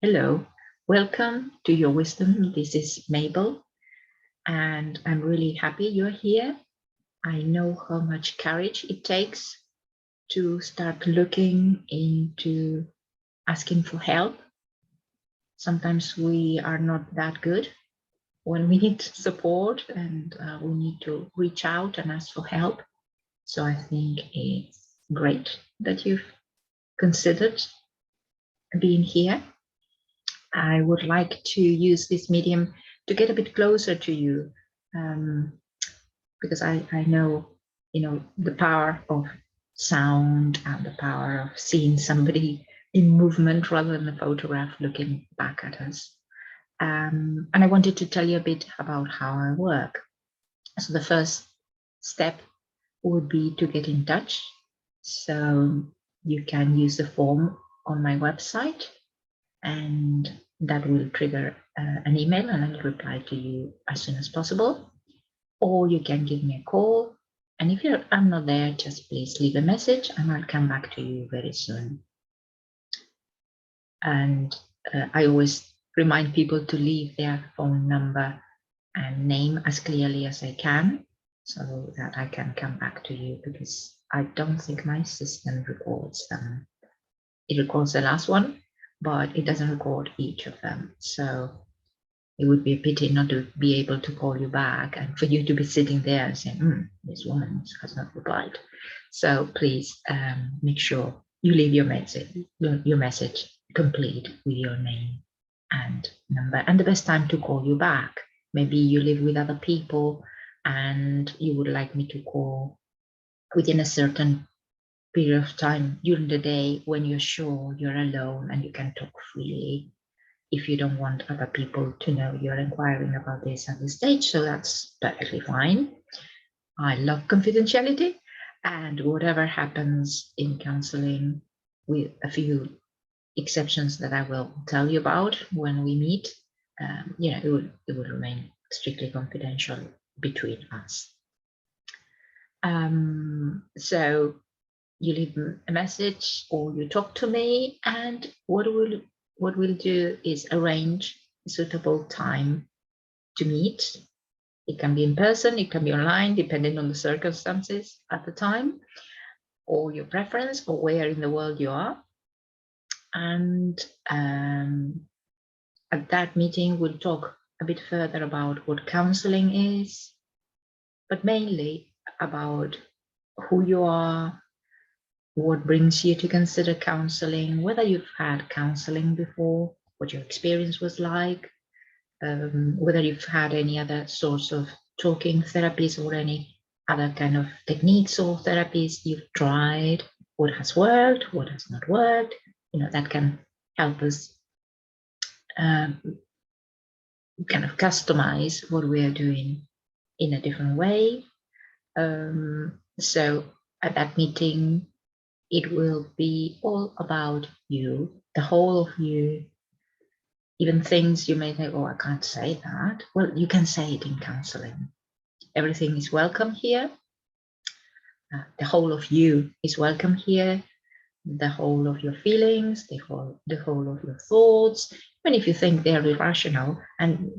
Hello, welcome to Your Wisdom. This is Mabel, and I'm really happy you're here. I know how much courage it takes to start looking into asking for help. Sometimes we are not that good when we need support and we need to reach out and ask for help. So I think it's great that you've considered being here. I would like to use this medium to get a bit closer to you, because I know, the power of sound and the power of seeing somebody in movement rather than a photograph looking back at us. And I wanted to tell you a bit about how I work. So the first step would be to get in touch. So you can use the form on my website, and that will trigger an email, and I'll reply to you as soon as possible. Or you can give me a call, and if I'm not there, just please leave a message and I'll come back to you very soon. And I always remind people to leave their phone number and name as clearly as I can, so that I can come back to you, because I don't think my system records them. It records the last one, but it doesn't record each of them. So it would be a pity not to be able to call you back and for you to be sitting there and saying, this woman has not replied. So please make sure you leave your message complete with your name and number, and the best time to call you back. Maybe you live with other people and you would like me to call within a certain period of time during the day when you're sure you're alone and you can talk freely, if you don't want other people to know you're inquiring about this at this stage. So that's perfectly fine. I love confidentiality, and whatever happens in counseling, with a few exceptions that I will tell you about when we meet, it will remain strictly confidential between us. So you leave a message or you talk to me, and what we'll do is arrange a suitable time to meet. It can be in person, it can be online, depending on the circumstances at the time, or your preference, or where in the world you are. And at that meeting, we'll talk a bit further about what counseling is, but mainly about who you are, what brings you to consider counseling, whether you've had counseling before, what your experience was like, whether you've had any other sorts of talking therapies or any other kind of techniques or therapies you've tried, what has worked, what has not worked. That can help us kind of customize what we are doing in a different way. So at that meeting, it will be all about you, the whole of you. Even things you may think, oh, I can't say that. Well, you can say it in counseling. Everything is welcome here. The whole of you is welcome here. The whole of your feelings, the whole of your thoughts, even if you think they're irrational, and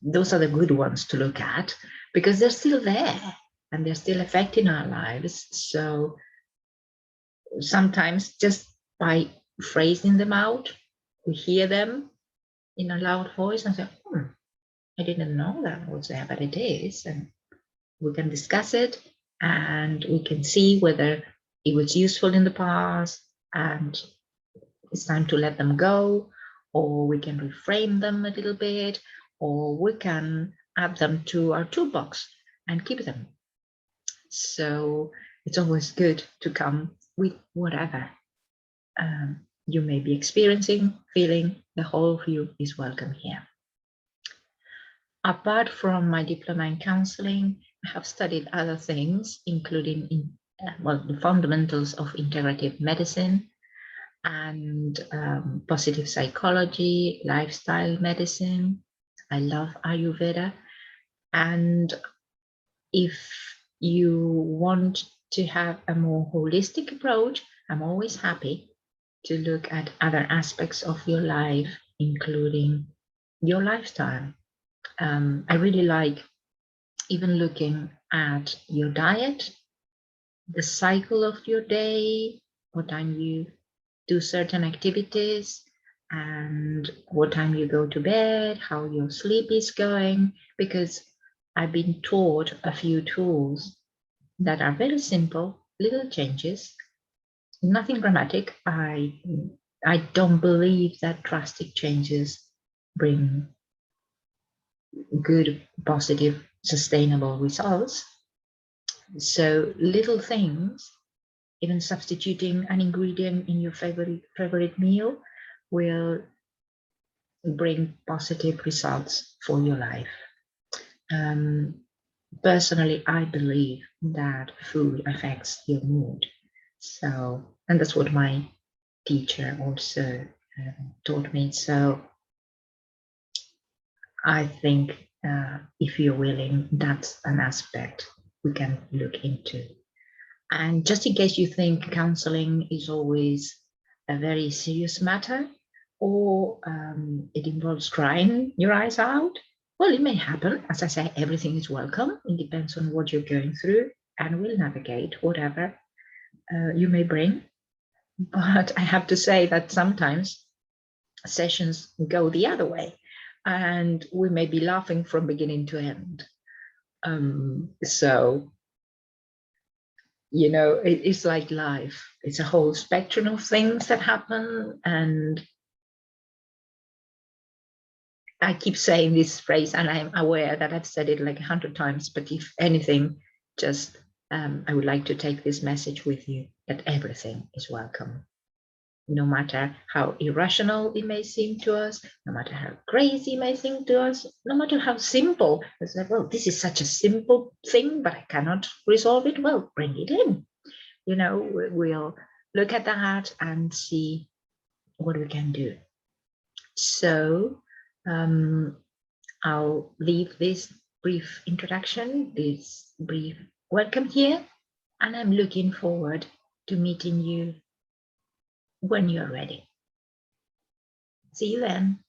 those are the good ones to look at, because they're still there and they're still affecting our lives. So sometimes just by phrasing them out, we hear them in a loud voice and say, I didn't know that was there, but it is. And we can discuss it, and we can see whether it was useful in the past and it's time to let them go, or we can reframe them a little bit, or we can add them to our toolbox and keep them. So it's always good to come with whatever you may be experiencing, feeling. The whole of you is welcome here. Apart from my diploma in counseling, I have studied other things, including the fundamentals of integrative medicine and positive psychology, lifestyle medicine. I love Ayurveda. And if you want to have a more holistic approach, I'm always happy to look at other aspects of your life, including your lifestyle. I really like even looking at your diet, the cycle of your day, what time you do certain activities, and what time you go to bed, how your sleep is going, because I've been taught a few tools that are very simple, little changes, nothing dramatic. I don't believe that drastic changes bring good, positive, sustainable results. So little things, even substituting an ingredient in your favorite meal, will bring positive results for your life. Personally, I believe that food affects your mood. So, and that's what my teacher also taught me. So I think if you're willing, that's an aspect we can look into. And just in case you think counseling is always a very serious matter, or it involves crying your eyes out, well, it may happen. As I say, everything is welcome. It depends on what you're going through, and we'll navigate whatever you may bring. But I have to say that sometimes sessions go the other way, and we may be laughing from beginning to end. So, you know, it's like life. It's a whole spectrum of things that happen. And I keep saying this phrase, and I'm aware that I've said it like 100 times, but if anything, just I would like to take this message with you that everything is welcome. No matter how irrational it may seem to us, no matter how crazy it may seem to us, no matter how simple. It's like, well, this is such a simple thing, but I cannot resolve it. Well, bring it in. You know, we'll look at that and see what we can do. So I'll leave this brief introduction, this brief welcome here, and I'm looking forward to meeting you when you're ready. See you then.